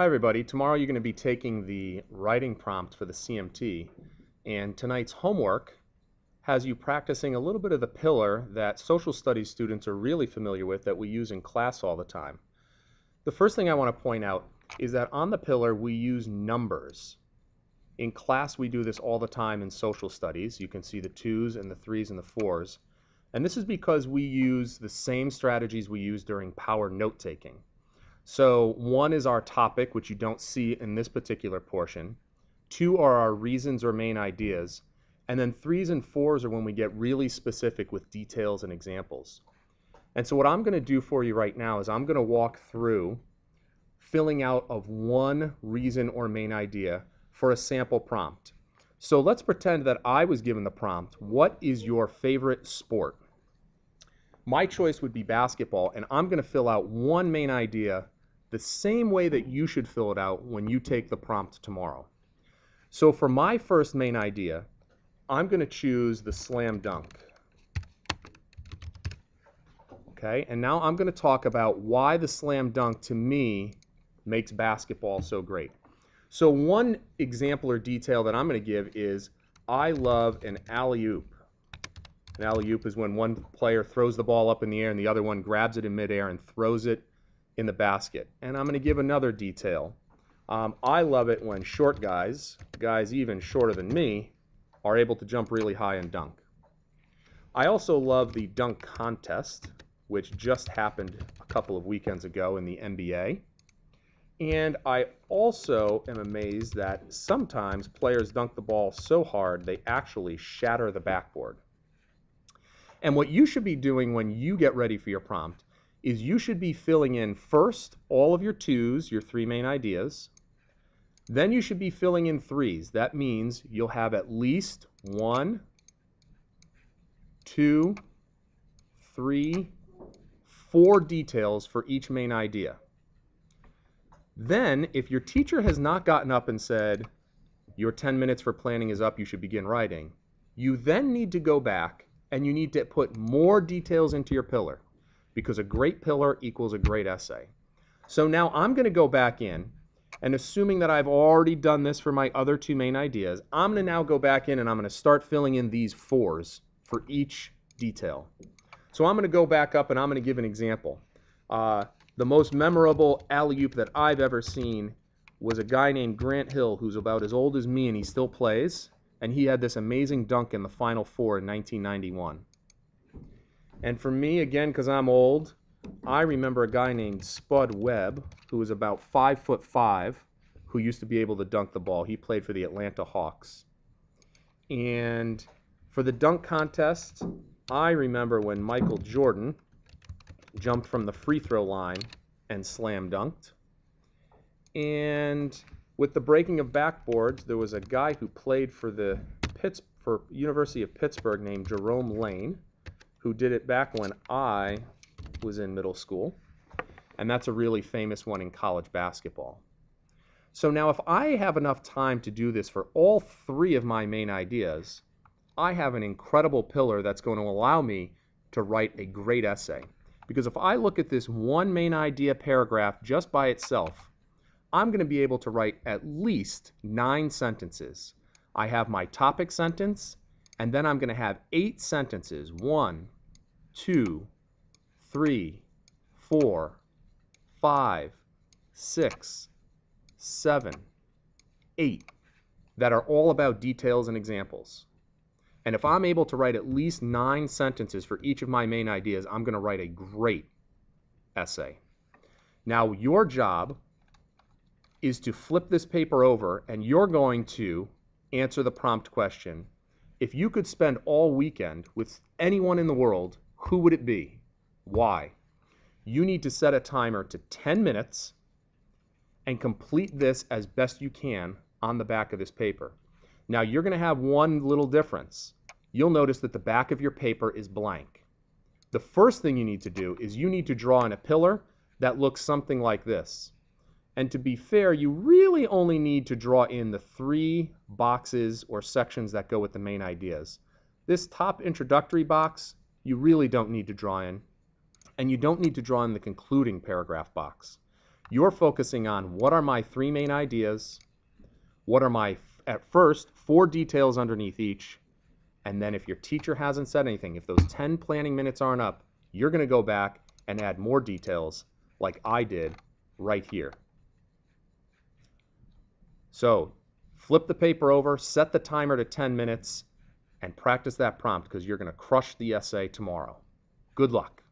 Hi everybody. Tomorrow you're going to be taking the writing prompt for the CMT, and tonight's homework has you practicing a little bit of the pillar that social studies students are really familiar with that we use in class all the time. The first thing I want to point out is that on the pillar we use numbers. In class we do this all the time in social studies. You can see the 2s and the 3s and the 4s. And this is because we use the same strategies we use during power note-taking. So 1 is our topic, which you don't see in this particular portion. 2 are our reasons or main ideas. And then 3s and 4s are when we get really specific with details and examples. And so what I'm going to do for you right now is I'm going to walk through filling out of one reason or main idea for a sample prompt. So let's pretend that I was given the prompt, what is your favorite sport? My choice would be basketball, and I'm going to fill out one main idea the same way that you should fill it out when you take the prompt tomorrow. So for my first main idea, I'm going to choose the slam dunk. Okay, and now I'm going to talk about why the slam dunk to me makes basketball so great. So one example or detail that I'm going to give is I love an alley-oop. An alley-oop is when one player throws the ball up in the air and the other one grabs it in midair and throws it in the basket. And I'm going to give another detail. I love it when short guys even shorter than me, are able to jump really high and dunk. I also love the dunk contest, which just happened a couple of weekends ago in the NBA. And I also am amazed that sometimes players dunk the ball so hard they actually shatter the backboard. And what you should be doing when you get ready for your prompt is you should be filling in first all of your 2s, your 3 main ideas. Then you should be filling in 3s. That means you'll have at least 1, 2, 3, 4 details for each main idea. Then, if your teacher has not gotten up and said, your 10 minutes for planning is up, you should begin writing, you then need to go back and you need to put more details into your pillar, because a great pillar equals a great essay. So now I'm going to go back in, and assuming that I've already done this for my other 2 main ideas, I'm going to now go back in and I'm going to start filling in these 4s for each detail. So I'm going to go back up and I'm going to give an example. The most memorable alley-oop that I've ever seen was a guy named Grant Hill, who's about as old as me and he still plays. And he had this amazing dunk in the Final Four in 1991. And for me, again, because I'm old, I remember a guy named Spud Webb, who was about 5'5", who used to be able to dunk the ball. He played for the Atlanta Hawks. And for the dunk contest, I remember when Michael Jordan jumped from the free throw line and slam dunked. And with the breaking of backboards, there was a guy who played for the University of Pittsburgh named Jerome Lane, who did it back when I was in middle school. And that's a really famous one in college basketball. So now if I have enough time to do this for all 3 of my main ideas, I have an incredible pillar that's going to allow me to write a great essay. Because if I look at this one main idea paragraph just by itself, I'm going to be able to write at least 9 sentences. I have my topic sentence, and then I'm going to have 8 sentences. 1, 2, 3, 4, 5, 6, 7, 8 that are all about details and examples. And if I'm able to write at least 9 sentences for each of my main ideas, I'm going to write a great essay. Now, your job is to flip this paper over, and you're going to answer the prompt question. If you could spend all weekend with anyone in the world, who would it be? Why? You need to set a timer to 10 minutes and complete this as best you can on the back of this paper. Now, you're going to have one little difference. You'll notice that the back of your paper is blank. The first thing you need to do is you need to draw in a pillar that looks something like this. And to be fair, you really only need to draw in the 3 boxes or sections that go with the main ideas. This top introductory box, you really don't need to draw in. And you don't need to draw in the concluding paragraph box. You're focusing on what are my three main ideas, what are my, at first, 4 details underneath each, and then if your teacher hasn't said anything, if those 10 planning minutes aren't up, you're going to go back and add more details like I did right here. So flip the paper over, set the timer to 10 minutes, and practice that prompt because you're going to crush the essay tomorrow. Good luck.